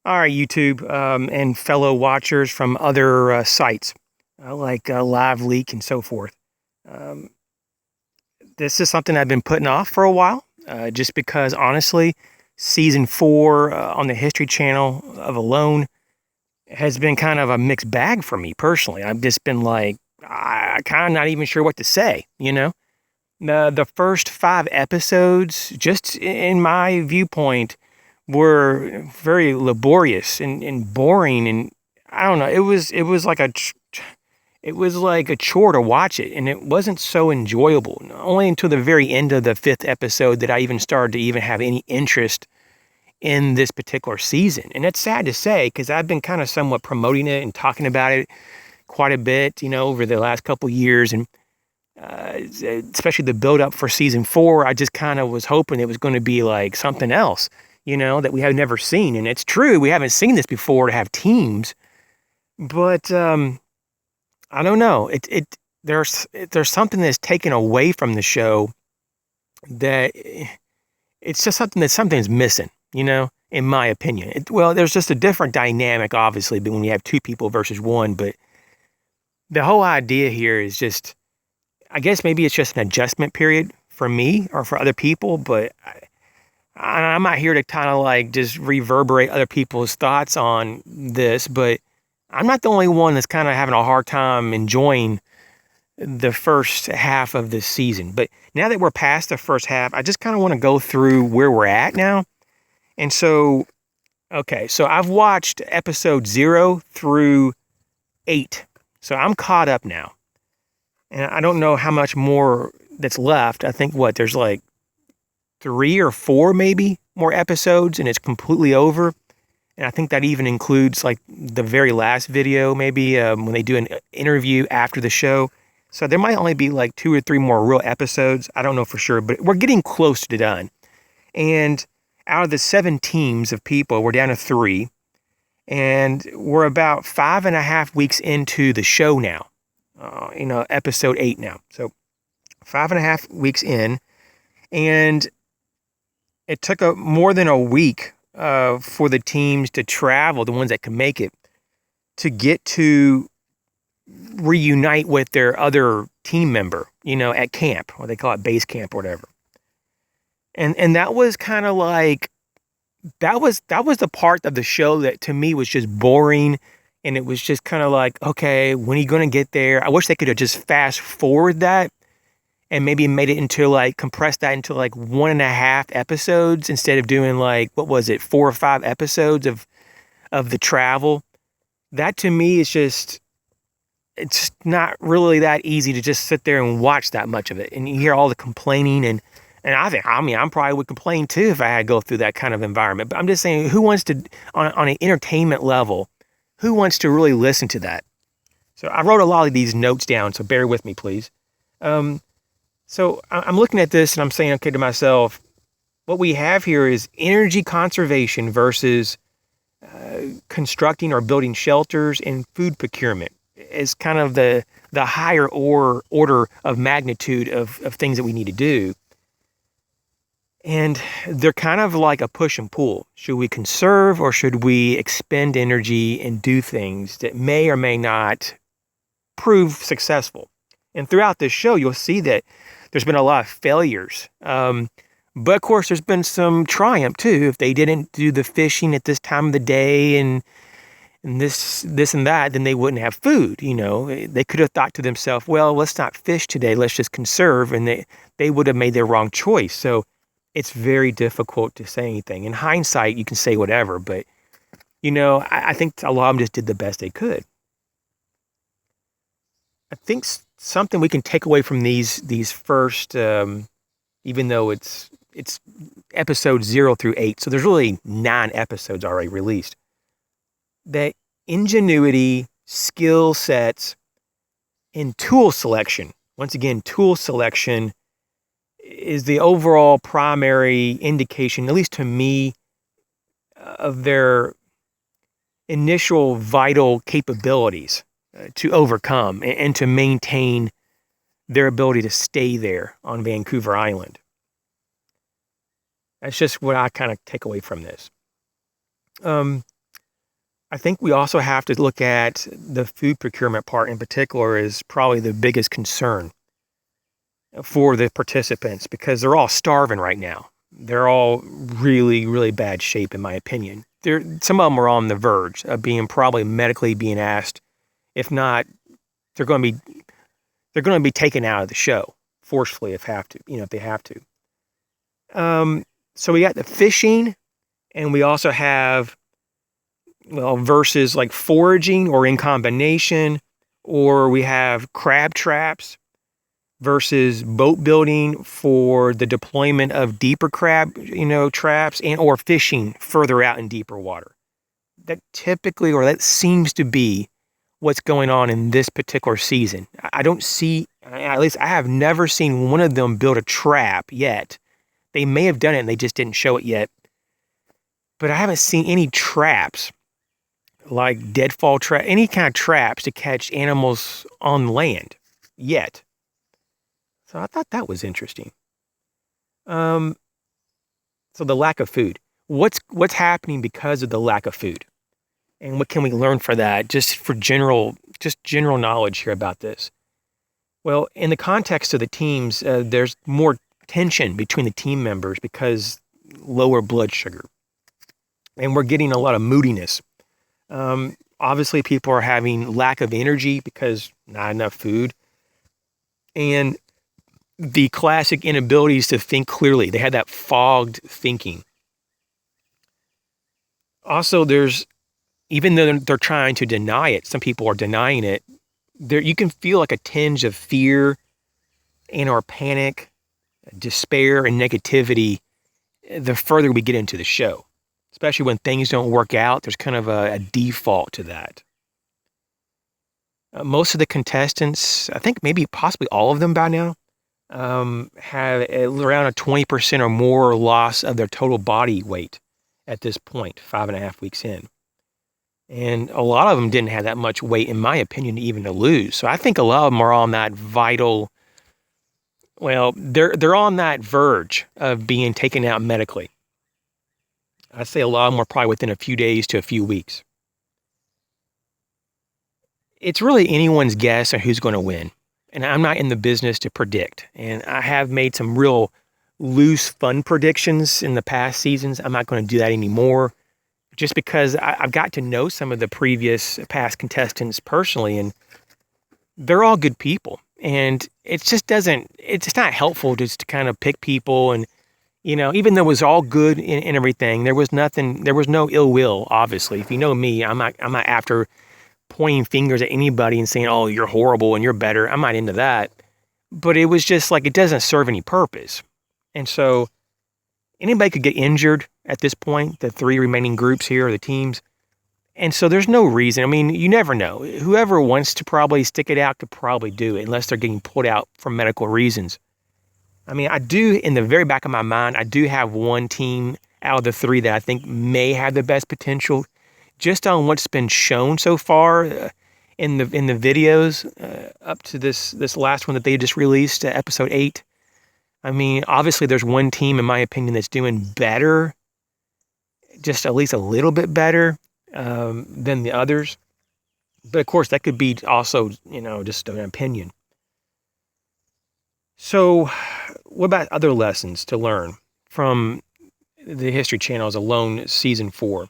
All right, YouTube and fellow watchers from other sites like Live Leak and so forth. Um, this is something I've been putting off for a while, just because honestly, season 4 on the History Channel of Alone has been kind of a mixed bag for me personally. I've just been like, I kind of not even sure what to say, you know? The first 5 episodes, just in my viewpoint, were very laborious and boring, and I don't know. It was like it was like a chore to watch it, and it wasn't so enjoyable. Only until the very end of the 5th episode that I even started to even have any interest in this particular season. And it's sad to say because I've been kind of somewhat promoting it and talking about it quite a bit, over the last couple years, and especially the build up for season 4. I just kind of was hoping it was going to be like something else, that we have never seen. And it's true, we haven't seen this before to have teams, but I don't know. There's something that's taken away from the show that it's just something's missing, in my opinion. Well, there's just a different dynamic, obviously, but when you have 2 people versus 1, but the whole idea here is just, I guess maybe it's just an adjustment period for me or for other people, but I'm not here to kind of like just reverberate other people's thoughts on this, but I'm not the only one that's kind of having a hard time enjoying the first half of this season. But now that we're past the first half, I just kind of want to go through where we're at now. And so, okay, so I've watched episode 0 through 8. So I'm caught up now. And I don't know how much more that's left. I think there's like 3 or 4 maybe more episodes and it's completely over. And I think that even includes like the very last video, maybe when they do an interview after the show. So there might only be like 2 or 3 more real episodes. I don't know for sure, but we're getting close to done. And out of the 7 teams of people, we're down to 3. And we're about 5.5 weeks into the show now. Episode 8 now. So 5.5 weeks in. And it took more than a week for the teams to travel, the ones that can make it, to get to reunite with their other team member, at camp, or they call it base camp or whatever. And that was kind of like, that was the part of the show that to me was just boring. And it was just kind of like, okay, when are you going to get there? I wish they could have just fast forward that and maybe made it into like, compressed that into like 1.5 episodes instead of doing like, 4 or 5 episodes of the travel. That to me is just, it's not really that easy to just sit there and watch that much of it. And you hear all the complaining and I probably would complain too if I had to go through that kind of environment. But I'm just saying, who wants to, on an entertainment level, who wants to really listen to that? So I wrote a lot of these notes down, so bear with me, please. So I'm looking at this and I'm saying, okay, to myself, what we have here is energy conservation versus constructing or building shelters and food procurement is kind of the higher order of magnitude of things that we need to do. And they're kind of like a push and pull. Should we conserve or should we expend energy and do things that may or may not prove successful? And throughout this show, you'll see that there's been a lot of failures. But of course, there's been some triumph too. If they didn't do the fishing at this time of the day and this and that, then they wouldn't have food. They could have thought to themselves, well, let's not fish today. Let's just conserve. And they would have made their wrong choice. So it's very difficult to say anything. In hindsight, you can say whatever, but, I think a lot of them just did the best they could. I think something we can take away from these first, even though it's episodes 0 through 8, so there's really 9 episodes already released, that ingenuity, skill sets, and tool selection, once again, tool selection is the overall primary indication, at least to me, of their initial vital capabilities to overcome and to maintain their ability to stay there on Vancouver Island. That's just what I kind of take away from this. I think we also have to look at the food procurement part in particular is probably the biggest concern for the participants because they're all starving right now. They're all really, really bad shape, in my opinion. Some of them are on the verge of being probably medically being asked. If not, they're going to be taken out of the show forcefully if they have to. So we got the fishing, and we also have versus like foraging or in combination, or we have crab traps versus boat building for the deployment of deeper crab, traps and or fishing further out in deeper water. That seems to be what's going on in this particular season. I don't see, at least I have never seen one of them build a trap yet. They may have done it and they just didn't show it yet. But I haven't seen any traps, like deadfall trap, any kind of traps to catch animals on land yet. So I thought that was interesting. So the lack of food. What's happening because of the lack of food? And what can we learn for that? Just general knowledge here about this. Well, in the context of the teams, there's more tension between the team members because lower blood sugar. And we're getting a lot of moodiness. Obviously, people are having lack of energy because not enough food. And the classic inabilities to think clearly. They had that fogged thinking. Also, even though they're trying to deny it, some people are denying it, you can feel like a tinge of fear or panic, despair, and negativity the further we get into the show. Especially when things don't work out, there's kind of a default to that. Most of the contestants, I think maybe possibly all of them by now, have around a 20% or more loss of their total body weight at this point, 5.5 weeks in. And a lot of them didn't have that much weight, in my opinion, even to lose. So I think a lot of them are on that vital, they're on that verge of being taken out medically. I'd say a lot of them are probably within a few days to a few weeks. It's really anyone's guess on who's going to win. And I'm not in the business to predict. And I have made some real loose, fun predictions in the past seasons. I'm not going to do that anymore. Just because I've got to know some of the past contestants personally, and they're all good people. And it's not helpful just to kind of pick people and, even though it was all good and everything, there was no ill will, obviously. If you know me, I'm not after pointing fingers at anybody and saying, oh, you're horrible and you're better. I'm not into that. But it was just like, it doesn't serve any purpose. And so anybody could get injured at this point, the 3 remaining groups here, the teams. And so there's no reason. I mean, you never know. Whoever wants to probably stick it out could probably do it unless they're getting pulled out for medical reasons. I mean, I do, in the very back of my mind, I do have one team out of the 3 that I think may have the best potential just on what's been shown so far in the videos up to this last one that they just released, episode 8. I mean, obviously there's one team, in my opinion, that's doing better, just at least a little bit better than the others. But of course, that could be also, just an opinion. So what about other lessons to learn from the History Channel's Alone Season 4?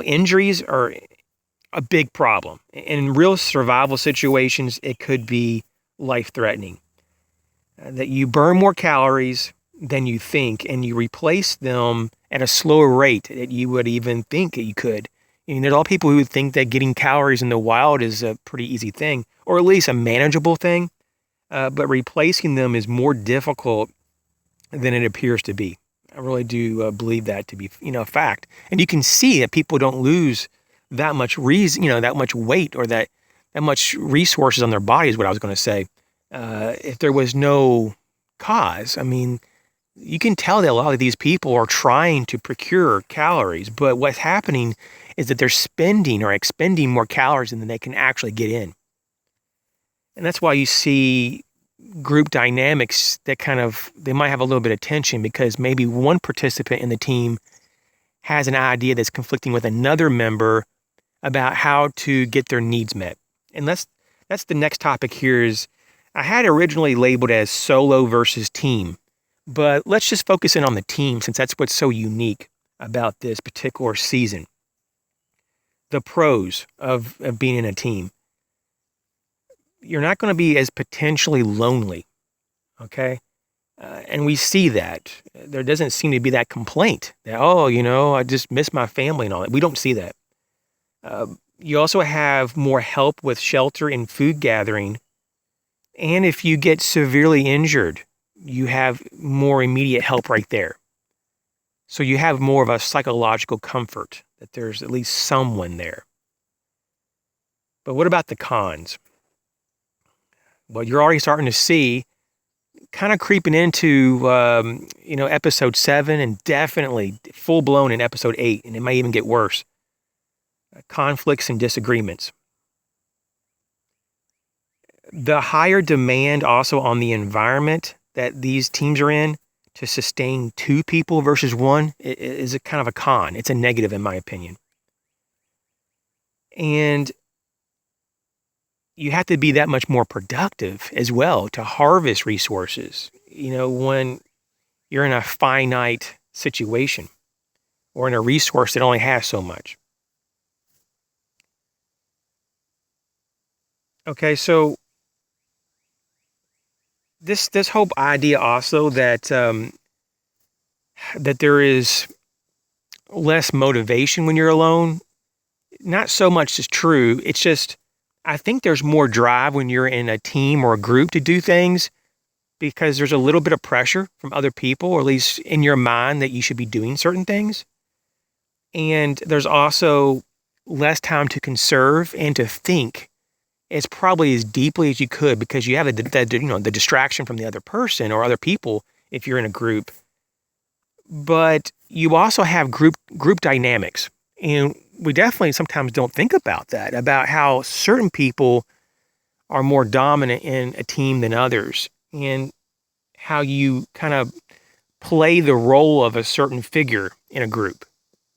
Injuries are a big problem. In real survival situations, it could be life-threatening. That you burn more calories than you think, and you replace them at a slower rate that you would even think that you could. There's a lot of people who think that getting calories in the wild is a pretty easy thing, or at least a manageable thing. But replacing them is more difficult than it appears to be. I really do believe that to be, a fact. And you can see that people don't lose that much that much weight or that much resources on their body is what I was going to say. If there was no cause, I mean, you can tell that a lot of these people are trying to procure calories, but what's happening is that they're spending or expending more calories than they can actually get in. And that's why you see group dynamics that they might have a little bit of tension because maybe one participant in the team has an idea that's conflicting with another member about how to get their needs met. And that's the next topic here is I had originally labeled as solo versus team, but let's just focus in on the team since that's what's so unique about this particular season. The pros of being in a team. You're not going to be as potentially lonely, okay? And we see that. There doesn't seem to be that complaint that, oh, I just miss my family and all that. We don't see that. You also have more help with shelter and food gathering. And if you get severely injured, you have more immediate help right there. So you have more of a psychological comfort that there's at least someone there. But what about the cons? Well, you're already starting to see kind of creeping into, episode 7 and definitely full blown in episode 8, and it may even get worse. Conflicts and disagreements. The higher demand also on the environment that these teams are in to sustain 2 people versus 1 is a kind of a con. It's a negative in my opinion. And you have to be that much more productive as well to harvest resources, when you're in a finite situation or in a resource that only has so much. Okay, so this whole idea also that that there is less motivation when you're alone, not so much is true. It's just I think there's more drive when you're in a team or a group to do things because there's a little bit of pressure from other people, or at least in your mind that you should be doing certain things. And there's also less time to conserve and to think as probably as deeply as you could because you have the distraction from the other person or other people if you're in a group. But you also have group dynamics. And we definitely sometimes don't think about that, about how certain people are more dominant in a team than others and how you kind of play the role of a certain figure in a group.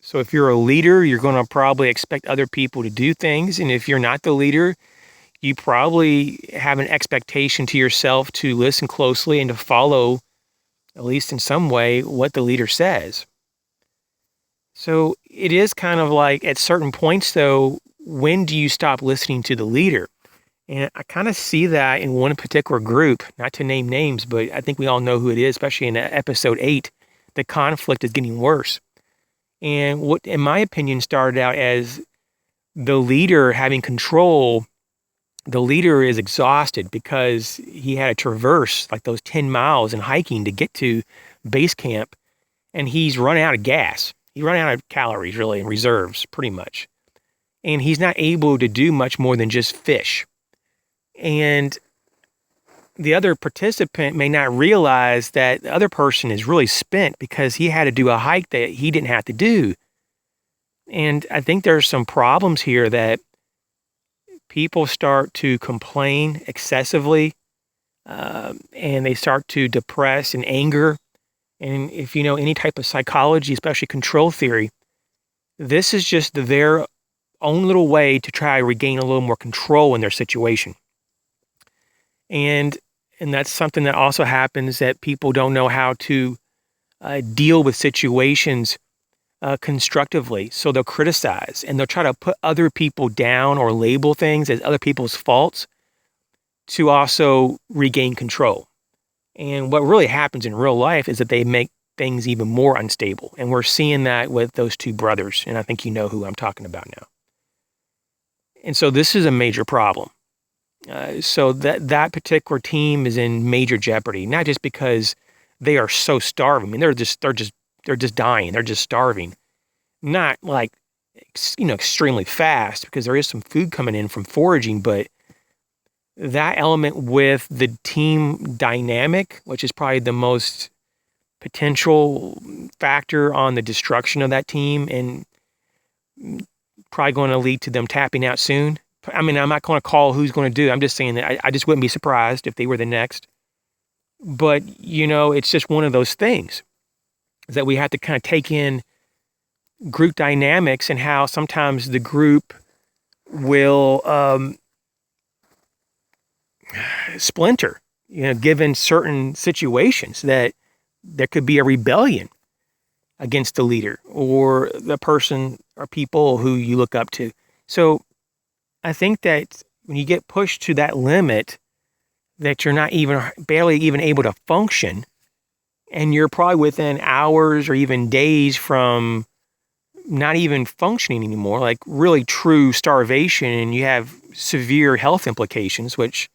So if you're a leader, you're going to probably expect other people to do things. And if you're not the leader, you probably have an expectation to yourself to listen closely and to follow, at least in some way, what the leader says. So it is kind of like at certain points, though, when do you stop listening to the leader? And I kind of see that in one particular group, not to name names, but I think we all know who it is, especially in episode 8. The conflict is getting worse. And what, in my opinion, started out as the leader having control. The leader is exhausted because he had to traverse like those 10 miles in hiking to get to base camp, and he's run out of gas. He run out of calories, really, and reserves, pretty much. And he's not able to do much more than just fish. And the other participant may not realize that the other person is really spent because he had to do a hike that he didn't have to do. And I think there's some problems here that people start to complain excessively, and they start to depress and anger. And if you know any type of psychology, especially control theory, this is just their own little way to try to regain a little more control in their situation. And that's something that also happens, that people don't know how to deal with situations constructively. So they'll criticize and they'll try to put other people down or label things as other people's faults to also regain control. And what really happens in real life is that they make things even more unstable. And we're seeing that with those 2 brothers. And I think you know who I'm talking about now. And so this is a major problem. So that particular team is in major jeopardy, not just because they are so starving. I mean, they're just dying. They're just starving. Not like, extremely fast, because there is some food coming in from foraging, but that element with the team dynamic, which is probably the most potential factor on the destruction of that team and probably going to lead to them tapping out soon. I mean, I'm not going to call who's going to do it. I'm just saying that I just wouldn't be surprised if they were the next. But, it's just one of those things is that we have to kind of take in group dynamics and how sometimes the group will splinter, given certain situations that there could be a rebellion against the leader or the person or people who you look up to. So I think that when you get pushed to that limit, that you're not barely even able to function, and you're probably within hours or even days from not even functioning anymore, like really true starvation, and you have severe health implications, which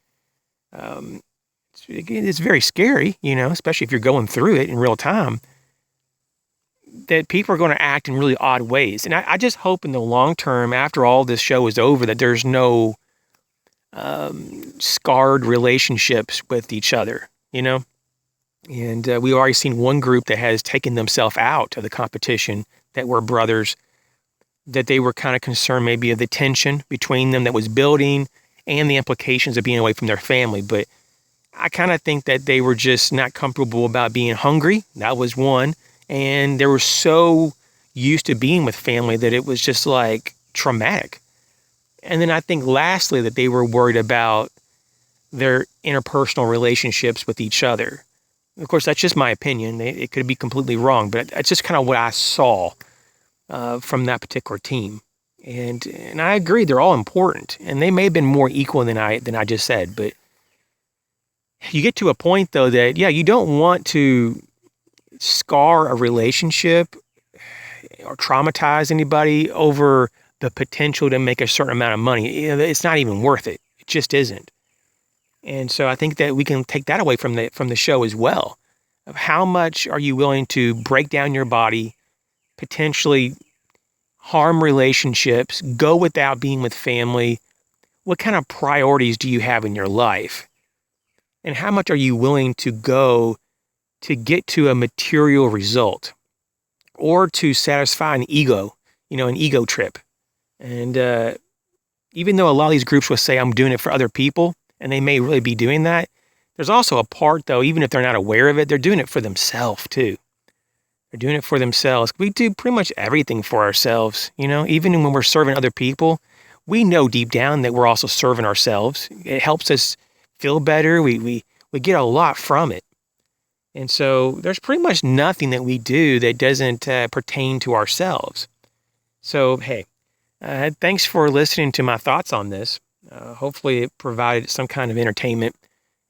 it's very scary, especially if you're going through it in real time, that people are going to act in really odd ways. And I just hope in the long term, after all this show is over, that there's no scarred relationships with each other, And we've already seen one group that has taken themselves out of the competition that were brothers, that they were kind of concerned maybe of the tension between them that was building and the implications of being away from their family. But I kind of think that they were just not comfortable about being hungry. That was one. And they were so used to being with family that it was just like traumatic. And then I think lastly that they were worried about their interpersonal relationships with each other. Of course, that's just my opinion. It could be completely wrong, but it's just kind of what I saw from that particular team. And I agree, they're all important, and they may have been more equal than I just said. But you get to a point, though, that you don't want to scar a relationship or traumatize anybody over the potential to make a certain amount of money. It's not even worth it. It just isn't. And so I think that we can take that away from the show as well. Of how much are you willing to break down your body, potentially harm relationships, go without being with family? What kind of priorities do you have in your life? And how much are you willing to go to get to a material result or to satisfy an ego, an ego trip? And even though a lot of these groups will say, I'm doing it for other people, and they may really be doing that, there's also a part, though, even if they're not aware of it, they're doing it for themselves, too. They're doing it for themselves. We do pretty much everything for ourselves, even when we're serving other people. We know deep down that we're also serving ourselves. It helps us feel better. We get a lot from it. And so there's pretty much nothing that we do that doesn't pertain to ourselves. So, hey, thanks for listening to my thoughts on this. Hopefully it provided some kind of entertainment.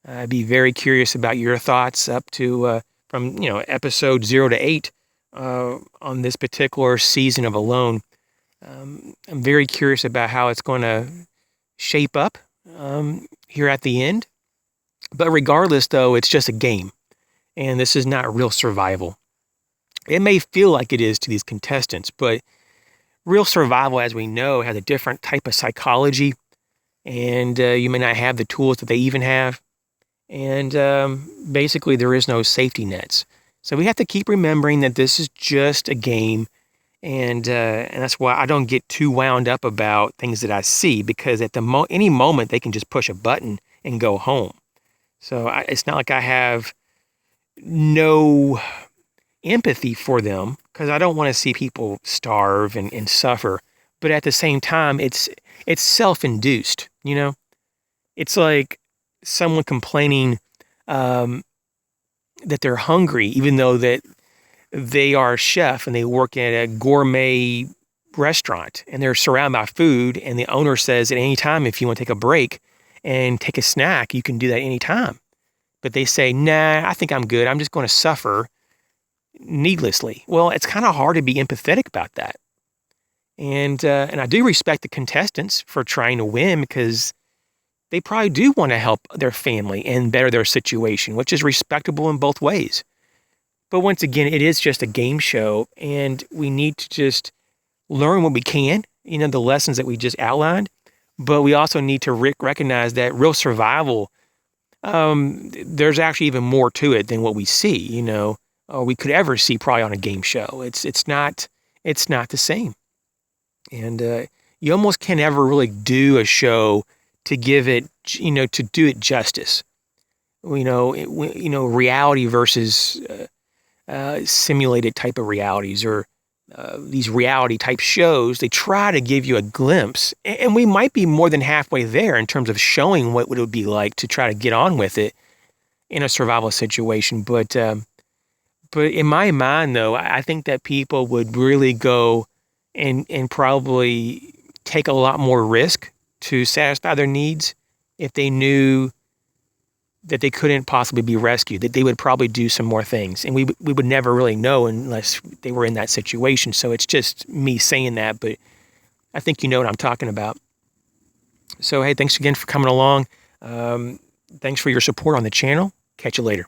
I'd be very curious about your thoughts up to from episode 0 to 8 on this particular season of Alone. I'm very curious about how it's going to shape up here at the end. But regardless, though, it's just a game, and this is not real survival. It may feel like it is to these contestants, but real survival, as we know, has a different type of psychology, and you may not have the tools that they even have. And basically, there is no safety nets. So we have to keep remembering that this is just a game, and that's why I don't get too wound up about things that I see, because at any moment they can just push a button and go home. So it's not like I have no empathy for them, because I don't want to see people starve and suffer. But at the same time, it's self-induced. It's like someone complaining that they're hungry, even though that they are a chef and they work at a gourmet restaurant and they're surrounded by food, and the owner says at any time, if you want to take a break and take a snack, you can do that anytime. But they say, nah, I think I'm good. I'm just going to suffer needlessly. Well, it's kind of hard to be empathetic about that. And I do respect the contestants for trying to win, because they probably do want to help their family and better their situation, which is respectable in both ways. But once again, it is just a game show, and we need to just learn what we can, the lessons that we just outlined. But we also need to recognize that real survival, there's actually even more to it than what we see, or we could ever see probably on a game show. It's not the same. And you almost can never really do a show to give it, to do it justice. Reality versus simulated type of realities, or these reality type shows, they try to give you a glimpse, and we might be more than halfway there in terms of showing what it would be like to try to get on with it in a survival situation. But in my mind, though, I think that people would really go and probably take a lot more risk to satisfy their needs if they knew that they couldn't possibly be rescued, that they would probably do some more things. And we would never really know unless they were in that situation. So it's just me saying that, but I think you know what I'm talking about. So, hey, thanks again for coming along. Thanks for your support on the channel. Catch you later.